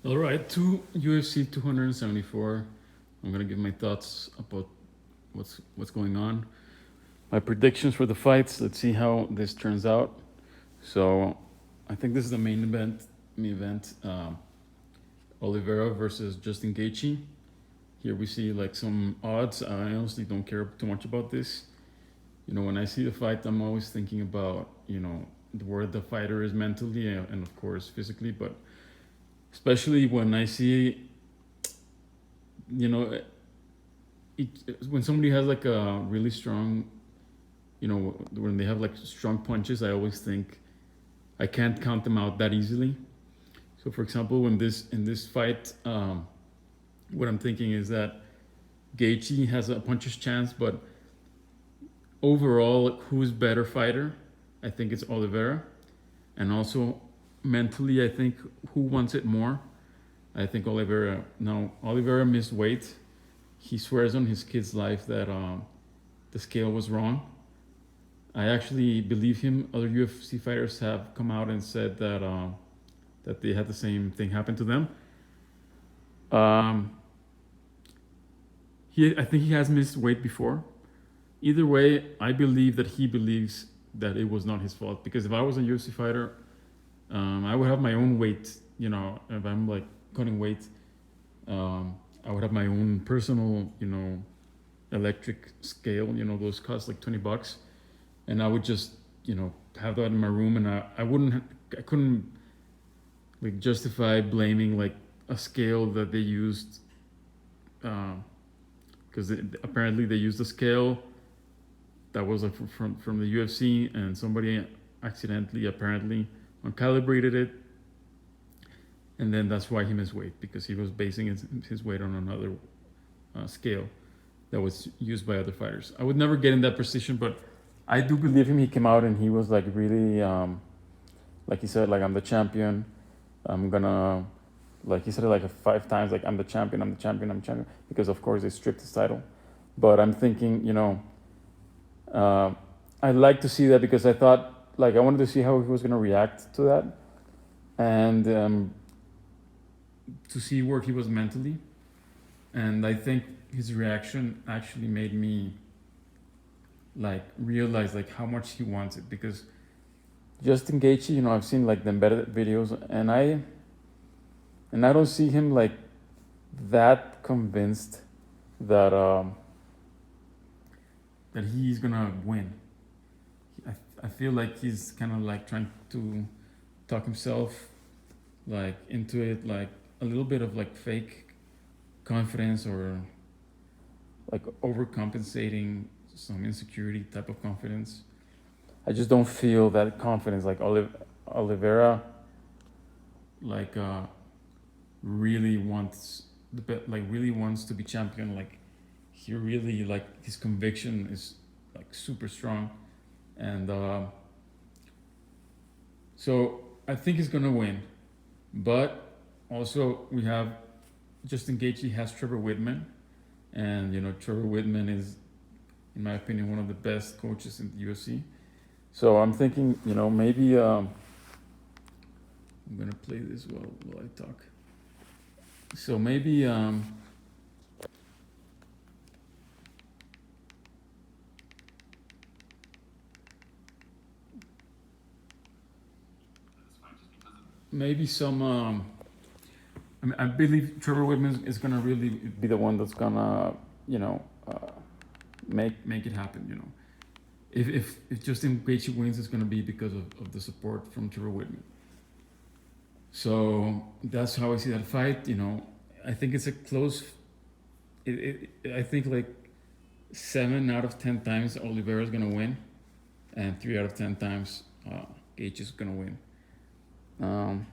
All right, to UFC 274. I'm gonna give my thoughts about what's going on. My predictions for the fights. Let's see how this turns out. So, I think this is the main event. Main event. Oliveira versus Justin Gaethje. Here we see like some odds. I honestly don't care too much about this. When I see the fight, I'm always thinking about where the fighter is mentally and of course physically, but especially when I see you know it, when somebody has like a really strong, when they have like strong punches, I always think I can't count them out that easily. So for example, when this in this fight, what I'm thinking is that Gaethje has a puncher's chance, but overall, who's better fighter? I think it's Oliveira, and also mentally, I think who wants it more? I think Oliveira. Now Oliveira missed weight. He swears on his kid's life that the scale was wrong. I actually believe him. Other UFC fighters have come out and said that they had the same thing happen to them. Um, I think he has missed weight before. Either way, I believe that he believes that it was not his fault. Because if I was a UFC fighter, I would have my own weight. If I'm like cutting weight, I would have my own personal, electric scale. Those cost like $20, and I would just, have that in my room, and I couldn't like justify blaming like a scale that they used, because apparently they used a scale that was like from the UFC, and somebody accidentally apparently uncalibrated it, and then that's why he missed weight, because he was basing his weight on another scale that was used by other fighters. I would never get in that position, but I do believe him. He came out and he was like really, like he said, like I'm the champion. I'm gonna, like he said it like 5 times, like I'm the champion, I'm the champion, I'm champion, because of course they stripped his title. But I'm thinking, uh, I'd like to see that, because I thought like I wanted to see how he was gonna react to that, and to see where he was mentally. And I think his reaction actually made me like realize like how much he wants it, because Justin Gaethje, I've seen like the embedded videos, and I don't see him like that convinced that that he's gonna win. I feel like he's kind of like trying to talk himself like into it, like a little bit of like fake confidence, or like overcompensating some insecurity type of confidence. I just don't feel that confidence. Like Oliveira, like really wants like really wants to be champion. Like he really, like his conviction is like super strong, and so I think he's gonna win. But also we have Justin Gaethje has Trevor Whitman, and Trevor Whitman is, in my opinion, one of the best coaches in the UFC. So I'm thinking, maybe I'm gonna play this while I talk. So maybe maybe some. I believe Trevor Whitman is gonna really be the one that's gonna, make it happen. If Justin Gaethje wins, it's gonna be because of the support from Trevor Whitman. So that's how I see that fight. I think it's a close. I think like 7 out of 10 times Oliveira is gonna win, and 3 out of 10 times Gaethje is gonna win. Um,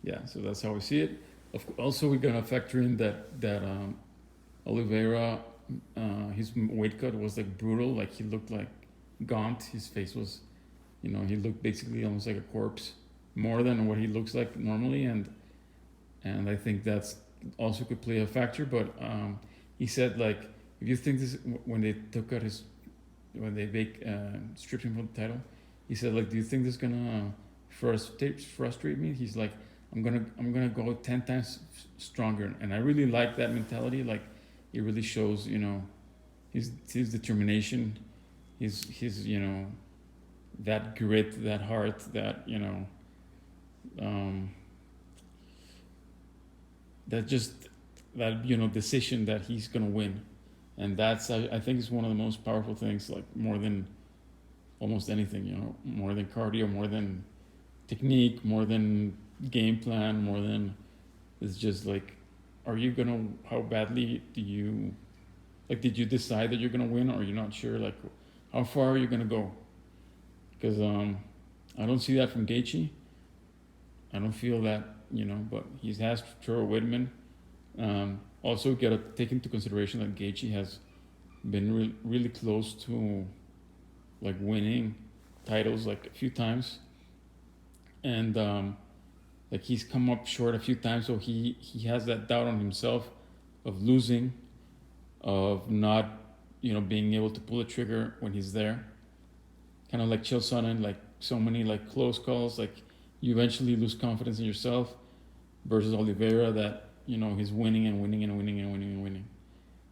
yeah, so that's how we see it. Also, we're gonna factor in that Oliveira, his weight cut was like brutal. Like he looked like gaunt. His face was, he looked basically almost like a corpse, more than what he looks like normally, and I think that's also could play a factor. But he said like, if you think this, when they took out his, when they stripped him from the title, he said like, do you think this is gonna frustrate me? He's like, I'm gonna go 10 times stronger, and I really like that mentality. Like, it really shows, his determination, his that grit, that heart, that um, that just that decision that he's gonna win, and that's I think is one of the most powerful things. Like, more than almost anything, more than cardio, more than technique, more than game plan, more than it's just like, are you gonna how badly do you like did you decide that you're gonna win, or you're not sure, like how far are you gonna go? Because I don't see that from Gaethje. I don't feel that, but he has Trevor Whitman. Also, got to take into consideration that Gaethje has been really close to like winning titles like a few times, and like he's come up short a few times, so he has that doubt on himself of losing, of not being able to pull the trigger when he's there. Kind of like Chael Sonnen, like so many like close calls, like you eventually lose confidence in yourself. Versus Oliveira, that he's winning and winning and winning and winning and winning,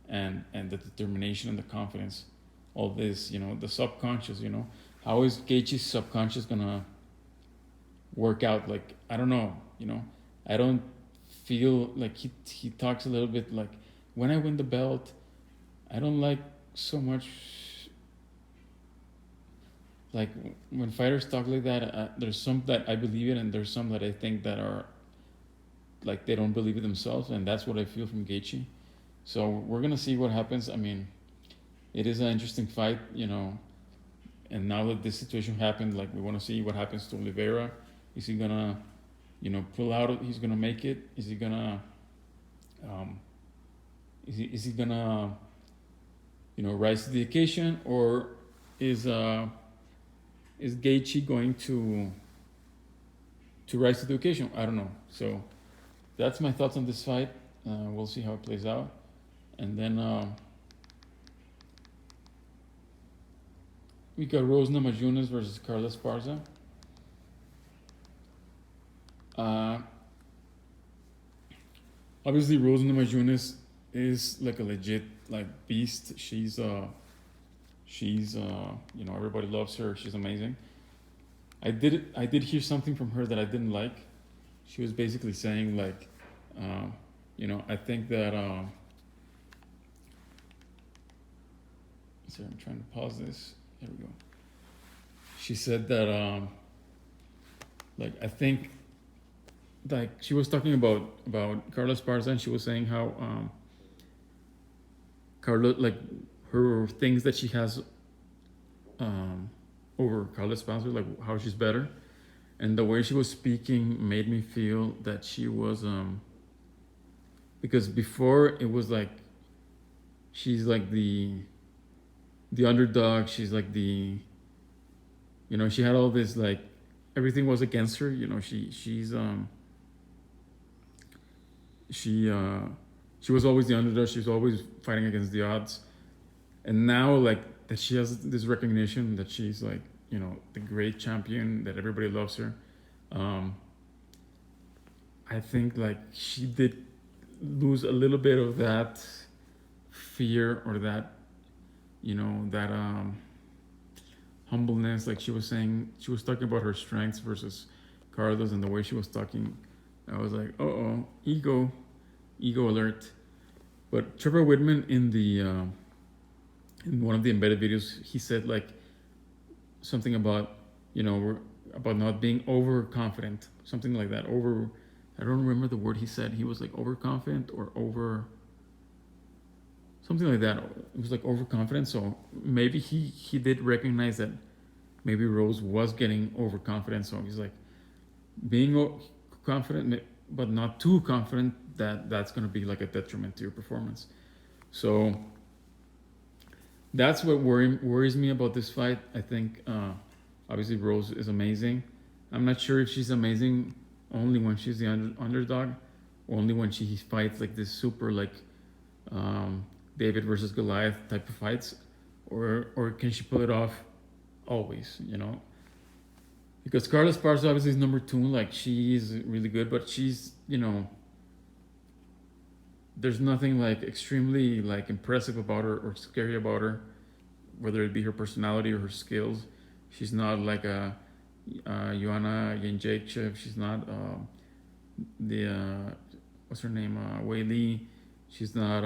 and the determination and the confidence, all this, the subconscious, how is Gaethje's subconscious gonna work out? Like, I don't know, I don't feel like he talks a little bit like, when I win the belt, I don't like so much. Like, when fighters talk like that, there's some that I believe in, and there's some that I think that are like they don't believe it themselves, and that's what I feel from Gaethje. So we're gonna see what happens. I mean, it is an interesting fight, and now that this situation happened, like, we want to see what happens to Oliveira. Is he gonna, pull out? He's gonna make it. Is he gonna, um, is he gonna, rise to the occasion, or is Gaethje going to rise to the occasion? I don't know. So that's my thoughts on this fight. We'll see how it plays out, and then we got Rose Namajunas versus Carla Esparza. Obviously, Rose Namajunas is like a legit like beast. She's everybody loves her. She's amazing. I did hear something from her that I didn't like. She was basically saying like, I think that. Sorry, I'm trying to pause this. There we go. She said that like, I think, like, she was talking about Carla Esparza, and she was saying how Carla, like, her things that she has over Carla Esparza, like how she's better, and the way she was speaking made me feel that she was because before it was like she's like the underdog. She's like she had all this, like, everything was against her. She was always the underdog. She was always fighting against the odds. And now, like, that she has this recognition that she's like, the great champion, that everybody loves her. I think, like, she did lose a little bit of that fear, or that, that humbleness. Like, she was saying, she was talking about her strengths versus Carlos, and the way she was talking, I was like, ego alert. But Trevor Whitman, in one of the embedded videos, he said like something about about not being overconfident, something like that. I don't remember the word he said. He was like overconfident, or over something like that. It was like overconfident. So maybe he did recognize that maybe Rose was getting overconfident. So he's like, being confident but not too confident, that's going to be like a detriment to your performance. So that's what worries me about this fight. I think obviously Rose is amazing. I'm not sure if she's amazing only when she's the underdog, or only when she fights like this super, like, David versus Goliath type of fights, or can she pull it off always? Because Carla Esparza obviously is number two. Like she's really good, but she's there's nothing like extremely like impressive about her or scary about her, whether it be her personality or her skills. She's not like a Joanna Jędrzejczyk. She's not the what's her name, Wei Li. She's not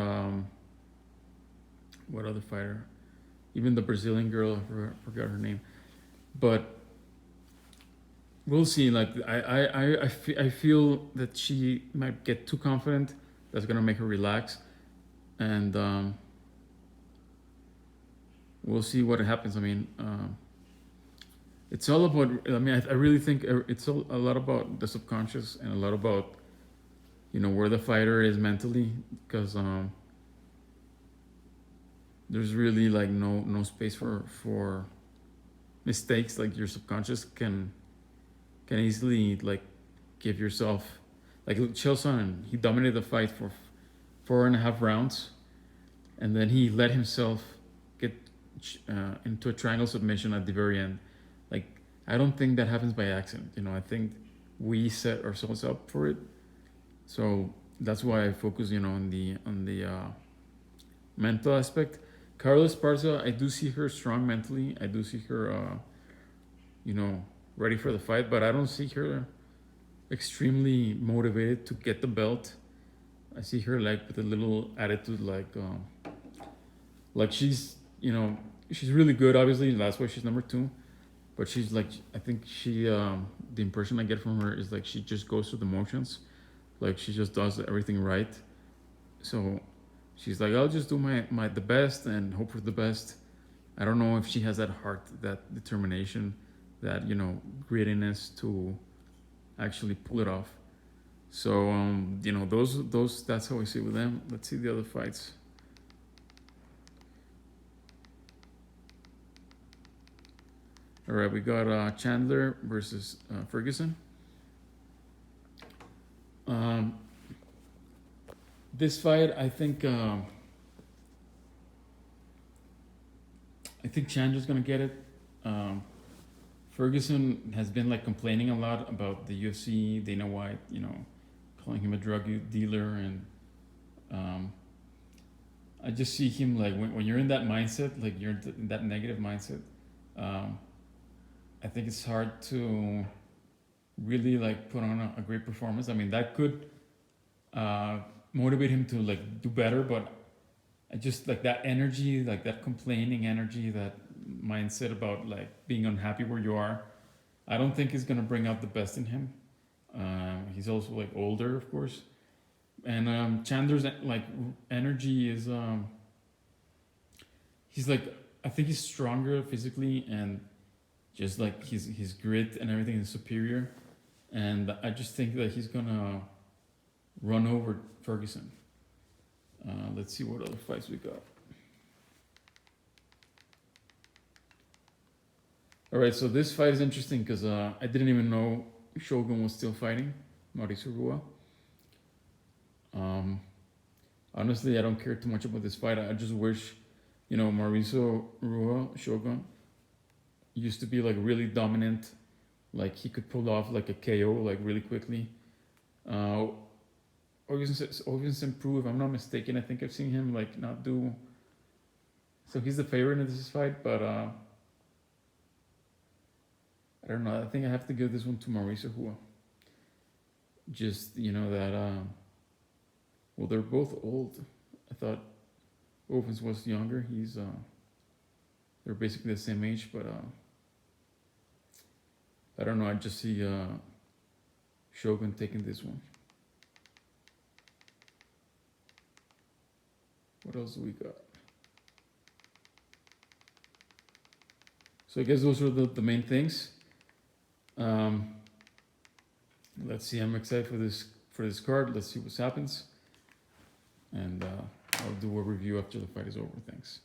what other fighter? Even the Brazilian girl, I forgot her name. But we'll see. Like I feel that she might get too confident. That's gonna make her relax, and we'll see what happens. I mean, it's all about. I mean, I really think it's a lot about the subconscious and a lot about where the fighter is mentally, because there's really like no space for mistakes. Like your subconscious can easily like give yourself, like Chael Sonnen, he dominated the fight for 4.5 rounds, and then he let himself get into a triangle submission at the very end. Like I don't think that happens by accident. I think we set ourselves up for it. So that's why I focus, on the mental aspect. Carla Esparza, I do see her strong mentally. I do see her, you know, ready for the fight, but I don't see her extremely motivated to get the belt. I see her like with a little attitude, like she's really good. Obviously, that's why she's number two. But she's like, I think the impression I get from her is like she just goes through the motions, like she just does everything right. So she's like, I'll just do my the best and hope for the best. I don't know if she has that heart, that determination, that grittiness to actually pull it off. So those that's how I see it with them. Let's see the other fights. All right, we got Chandler versus Ferguson. Um, this fight, I think Chandler's gonna get it. Ferguson has been like complaining a lot about the UFC, Dana White, calling him a drug dealer, and I just see him like when you're in that mindset, like you're in that negative mindset. Um, I think it's hard to really like put on a great performance. I mean, that could uh, motivate him to like do better, but I just like that energy, like that complaining energy, that mindset about like being unhappy where you are. I don't think is gonna bring out the best in him. He's also like older, of course, and Chandler's like energy is he's like, I think he's stronger physically, and just like his grit and everything is superior, and I just think that he's gonna run over Ferguson. Let's see what other fights we got. All right, so this fight is interesting because I didn't even know Shogun was still fighting Mauricio Rua. Um, Honestly, I don't care too much about this fight. I just wish, Mauricio Rua Shogun used to be like really dominant, like he could pull off like a KO like really quickly. Uh, Ovince Prue, if I'm not mistaken, I think I've seen him like not do. So he's the favorite in this fight, but I don't know. I think I have to give this one to Mauricio Rua. Just that. Well, they're both old. I thought Ovens was younger. They're basically the same age, but I don't know. I just see Shogun taking this one. What else do we got? So I guess those are the main things. Let's see. I'm excited for this card. Let's see what happens, and I'll do a review after the fight is over. Thanks.